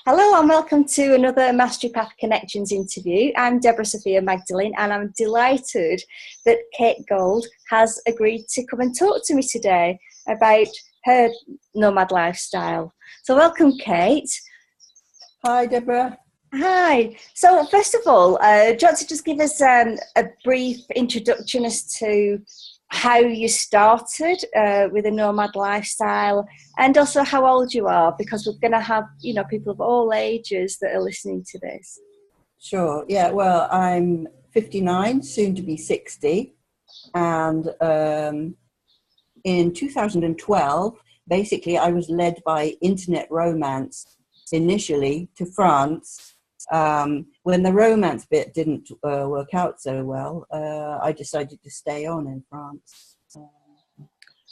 Hello and welcome to another Mastery Path Connections interview. I'm Debra Sofia Magdalene and I'm delighted that Kate Gold has agreed to come and talk to me today about her nomad lifestyle. So welcome, Kate. Hi, Deborah. Hi. So first of all, do you want to just give us a brief introduction as to how you started with a nomad lifestyle and also how old you are, because we're going to have, people of all ages that are listening to this. Sure. Yeah, well, I'm 59, soon to be 60. And in 2012, basically, I was led by internet romance initially to France. When the romance bit didn't work out so well, I decided to stay on in France.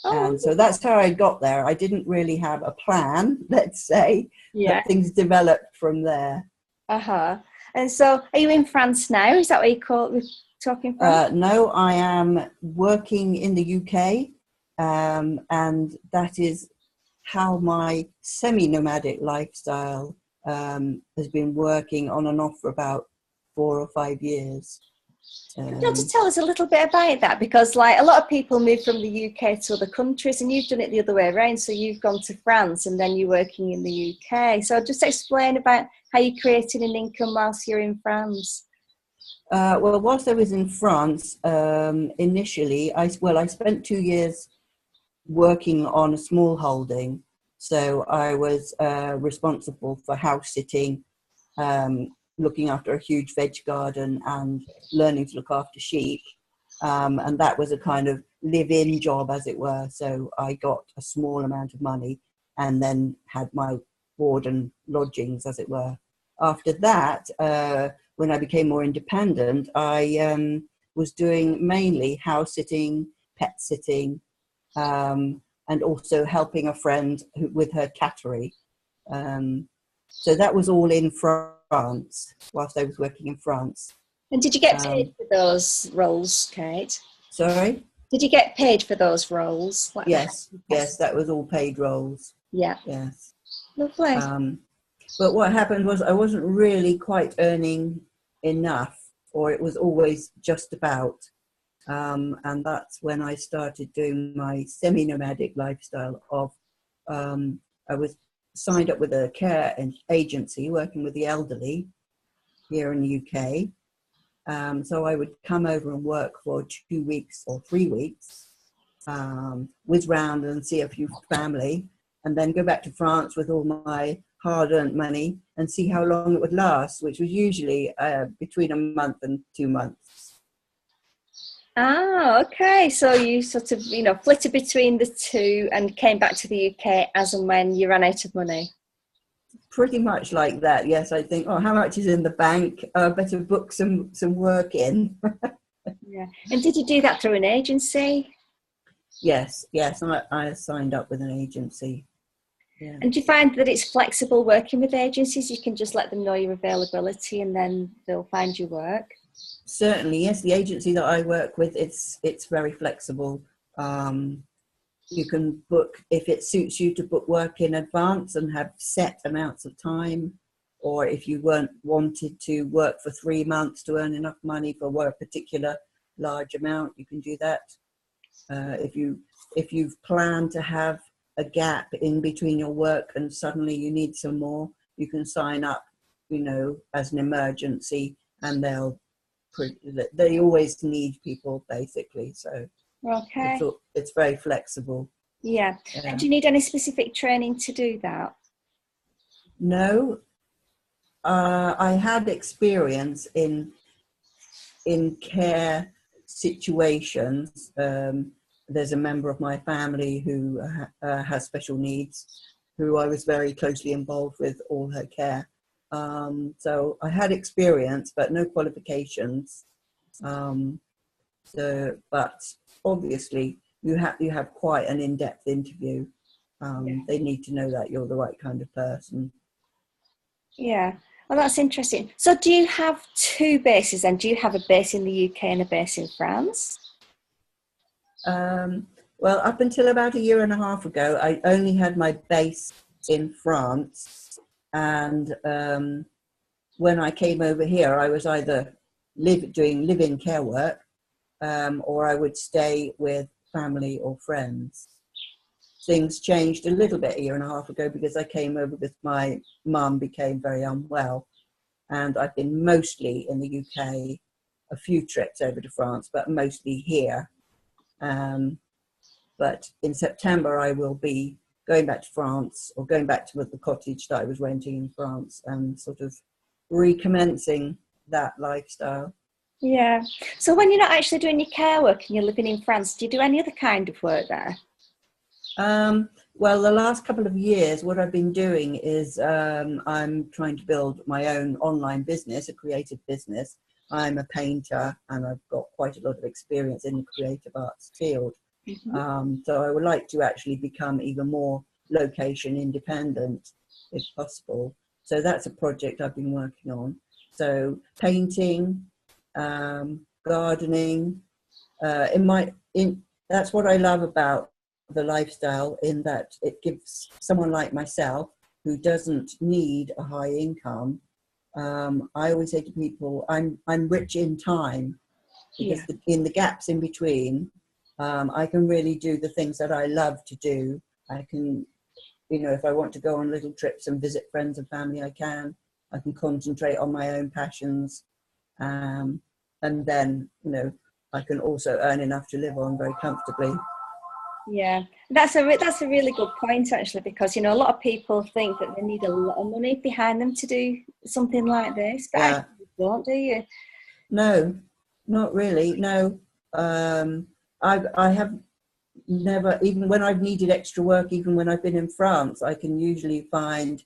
And so that's how I got there. I didn't really have a plan, let's say, but things developed from there. And so are you in France now? Is that what we're talking from? No, I am working in the UK, and that is how my semi-nomadic lifestyle has been working on and off for about 4 or 5 years. You want to tell us a little bit about that, because like a lot of people move from the UK to other countries and you've done it the other way around. So you've gone to France and then you're working in the UK. So just explain about how you created an income whilst you're in France. Well, whilst I was in France, initially, I spent 2 years working on a small holding. So I was responsible for house sitting, looking after a huge veg garden and learning to look after sheep. And that was a kind of live-in job, as it were. So I got a small amount of money and then had my board and lodgings, as it were. After that, when I became more independent, I was doing mainly house sitting, pet sitting, and also helping a friend with her cattery. So that was all in France, whilst I was working in France. And did you get paid for those roles, Kate? Sorry? Did you get paid for those roles? Yes, that was all paid roles. Yeah. Yes. Lovely. But what happened was I wasn't really quite earning enough, or it was always just about. And that's when I started doing my semi-nomadic lifestyle of, I was signed up with a care agency working with the elderly here in the UK. So I would come over and work for 2 weeks or 3 weeks, whiz round and see a few family, and then go back to France with all my hard-earned money and see how long it would last, which was usually between a month and 2 months. Okay. So you sort of, flitted between the two and came back to the UK as and when you ran out of money. Pretty much like that, yes. I think, how much is in the bank? Better book some work in. Yeah. And did you do that through an agency? Yes. I signed up with an agency. Yeah. And do you find that it's flexible working with agencies? You can just let them know your availability and then they'll find you work? Certainly, yes. The agency that I work with, it's very flexible. You can book, if it suits you, to book work in advance and have set amounts of time, or if you wanted to work for 3 months to earn enough money for a particular large amount, you can do that. If you've planned to have a gap in between your work and suddenly you need some more, you can sign up, as an emergency, and they always need people, basically. So okay, it's very flexible. Yeah. And do you need any specific training to do that? No, I had experience in care situations. There's a member of my family who has special needs, who I was very closely involved with all her care. So I had experience, but no qualifications. But obviously, you have quite an in-depth interview. They need to know that you're the right kind of person. Yeah. Well, that's interesting. So do you have 2 bases then? Do you have a base in the UK and a base in France? Well, up until about 1.5 years ago, I only had my base in France. And when I came over here, I was either doing live-in care work, or I would stay with family or friends. Things changed a little bit a year and a half ago because I came over because my mum became very unwell, and I've been mostly in the UK, a few trips over to France, but mostly here. But in September, I will be going back to France, or going back to the cottage that I was renting in France, and sort of recommencing that lifestyle. Yeah. So when you're not actually doing your care work and you're living in France, do you do any other kind of work there? Well, the last couple of years, what I've been doing is I'm trying to build my own online business, a creative business. I'm a painter, and I've got quite a lot of experience in the creative arts field. Mm-hmm. So I would like to actually become even more location independent, if possible. So that's a project I've been working on. So painting, gardening, that's what I love about the lifestyle, in that it gives someone like myself, who doesn't need a high income. I always say to people, I'm rich in time, because in the gaps in between, I can really do the things that I love to do. I can, if I want to go on little trips and visit friends and family, I can concentrate on my own passions. And then, I can also earn enough to live on very comfortably. Yeah, that's a really good point, actually, because a lot of people think that they need a lot of money behind them to do something like this, but Yeah. actually you don't, do you? No, not really. No, I have never, even when I've needed extra work, even when I've been in France, I can usually find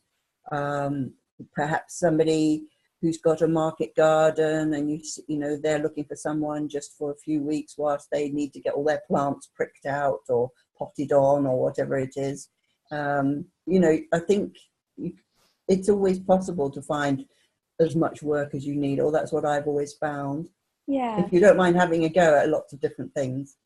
perhaps somebody who's got a market garden, and they're looking for someone just for a few weeks whilst they need to get all their plants pricked out or potted on or whatever it is. I think it's always possible to find as much work as you need, or that's what I've always found. Yeah. If you don't mind having a go at lots of different things.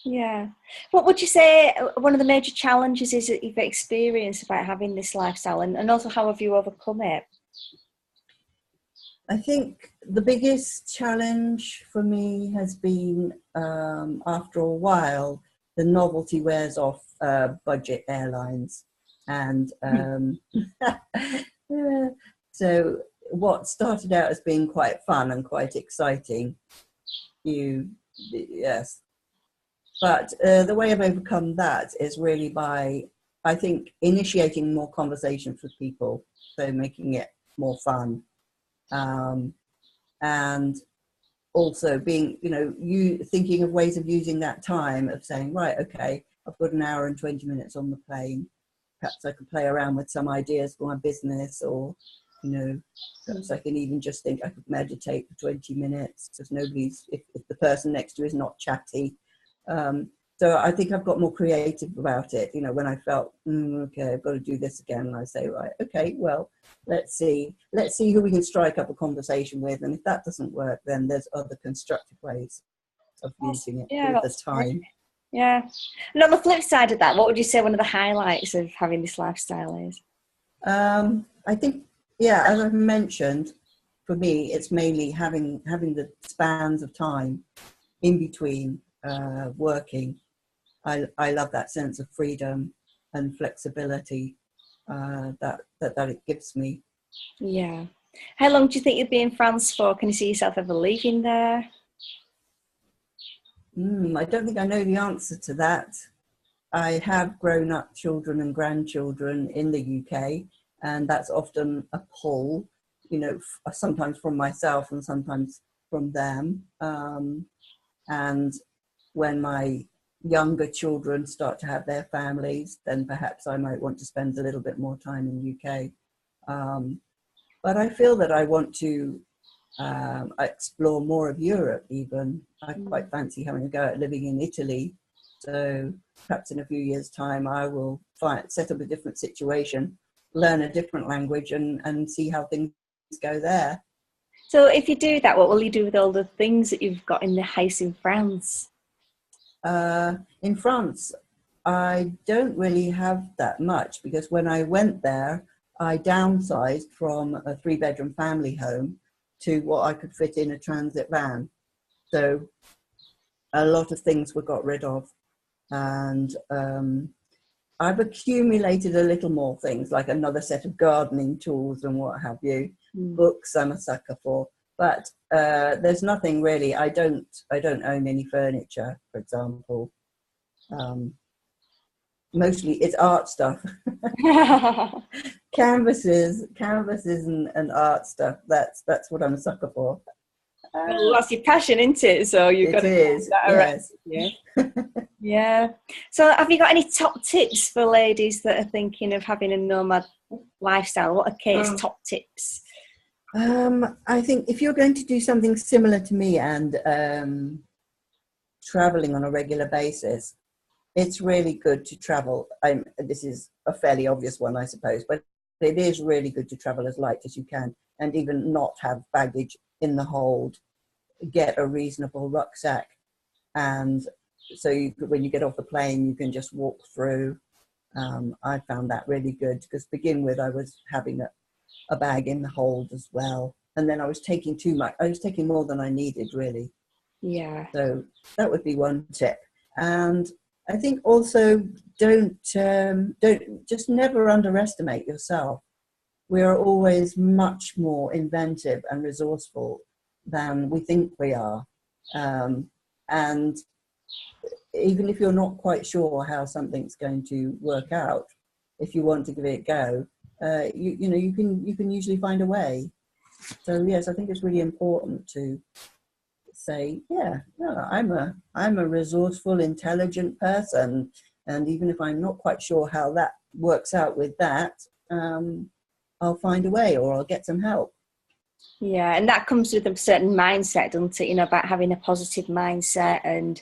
Yeah. What would you say one of the major challenges is that you've experienced about having this lifestyle, and also how have you overcome it? I think the biggest challenge for me has been, after a while, the novelty wears off budget airlines. And so what started out as being quite fun and quite exciting, yes. But the way I've overcome that is really by, I think, initiating more conversations with people, so making it more fun. And also being, you thinking of ways of using that time, of saying, right, okay, I've got an hour and 20 minutes on the plane. Perhaps I could play around with some ideas for my business, or, perhaps I can even just think I could meditate for 20 minutes because if the person next to is not chatty. So I think I've got more creative about it. When I felt, okay, I've got to do this again, and I say, right, okay, well, let's see who we can strike up a conversation with. And if that doesn't work, then there's other constructive ways of using it with the time. Great. Yeah. And on the flip side of that, what would you say one of the highlights of having this lifestyle is? I think, as I've mentioned, for me, it's mainly having the spans of time in between working. I love that sense of freedom and flexibility that it gives me. Yeah. How long do you think you'll be in France for? Can you see yourself ever leaving there? I don't think I know the answer to that. I have grown up children and grandchildren in the UK, and that's often a pull, sometimes from myself and sometimes from them. And when my younger children start to have their families, then perhaps I might want to spend a little bit more time in the UK. But I feel that I want to explore more of Europe even. I quite fancy having a go at living in Italy. So perhaps in a few years' time, I will set up a different situation, learn a different language, and see how things go there. So if you do that, what will you do with all the things that you've got in the house in France? In France, I don't really have that much, because when I went there, I downsized from a 3-bedroom family home to what I could fit in a transit van. So a lot of things were got rid of, and I've accumulated a little more things, like another set of gardening tools and what have you. Books I'm a sucker for, but there's nothing really. I don't own any furniture, for example. Mostly it's art stuff. canvases and art stuff. That's what I'm a sucker for. Well, that's your passion, isn't it? So you've got to do that around. Yes. Yeah. So have you got any top tips for ladies that are thinking of having a nomad lifestyle? What are Kate's top tips? I think if you're going to do something similar to me and traveling on a regular basis, it's really good to travel. This is a fairly obvious one, I suppose, but it is really good to travel as light as you can, and even not have baggage in the hold. Get a reasonable rucksack, and so when you get off the plane, you can just walk through. I found that really good, because to begin with, I was having a bag in the hold as well, and then I was taking too much. I was taking more than I needed, really. Yeah. So that would be one tip. And I think also don't just never underestimate yourself. We are always much more inventive and resourceful than we think we are. And even if you're not quite sure how something's going to work out, if you want to give it a go, you can usually find a way. So yes, I think it's really important to say, I'm a resourceful, intelligent person, and even if I'm not quite sure how that works out with that, I'll find a way, or I'll get some help. Yeah, and that comes with a certain mindset, doesn't it? About having a positive mindset, and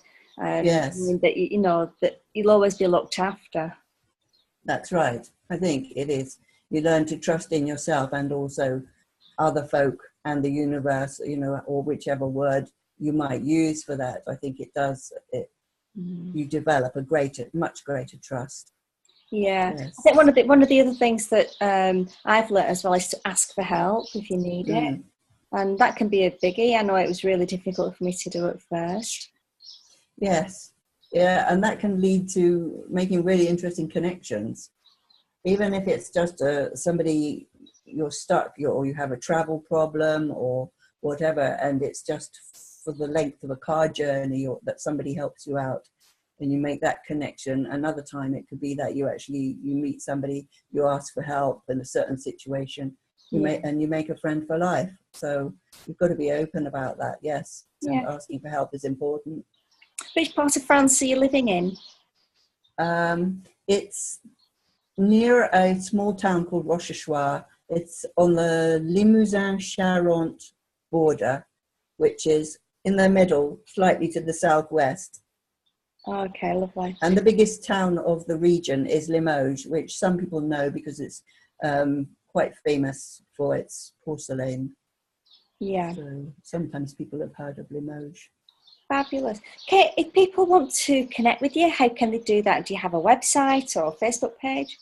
yes, that that you'll always be looked after. That's right. I think it is. You learn to trust in yourself and also other folk and the universe, or whichever word you might use for that. I think it does. You develop much greater trust. Yeah, yes. I think one of the other things that I've learnt as well is to ask for help if you need it, and that can be a biggie. I know it was really difficult for me to do at first. Yes, yeah, and that can lead to making really interesting connections, even if it's just somebody you're stuck, or you have a travel problem or whatever, and it's just for the length of a car journey, or that somebody helps you out and you make that connection. Another time it could be that you meet somebody, you ask for help in a certain situation, you make a friend for life. So you've got to be open about that. Yes, and asking for help is important. Which part of France are you living in? It's near a small town called Rochechouart. It's on the Limousin-Charente border, which is in the middle, slightly to the southwest. Okay, lovely. And the biggest town of the region is Limoges, which some people know because it's quite famous for its porcelain. Yeah. So sometimes people have heard of Limoges. Fabulous. Kate, if people want to connect with you, how can they do that? Do you have a website or a Facebook page?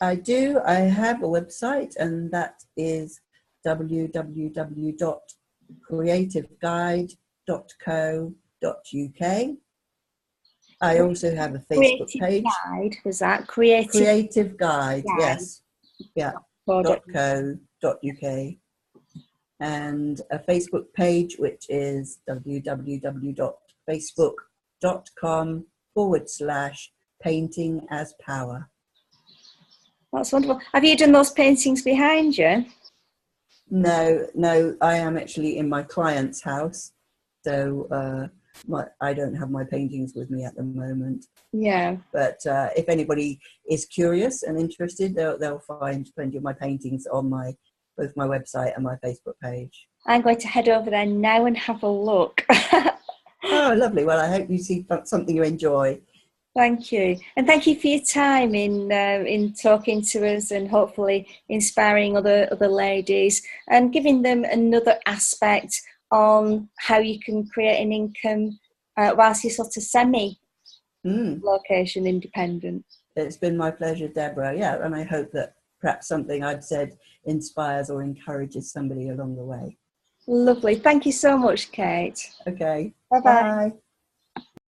I do. I have a website, and that is www.creativeguide.co.uk. I also have a Facebook page. Guide, was that? Creative Guide, yes. Yeah. .co.uk. And a Facebook page, which is www.facebook.com/painting-as-power. That's wonderful. Have you done those paintings behind you? No, I am actually in my client's house, so I don't have my paintings with me at the moment. Yeah. But if anybody is curious and interested, they'll find plenty of my paintings on both my website and my Facebook page. I'm going to head over there now and have a look. Oh, lovely. Well, I hope you see something you enjoy. Thank you. And thank you for your time in talking to us, and hopefully inspiring other ladies and giving them another aspect on how you can create an income whilst you're sort of semi-location independent. It's been my pleasure, Deborah. Yeah, and I hope that perhaps something I'd said inspires or encourages somebody along the way. Lovely. Thank you so much, Kate. Okay. Bye-bye. Bye.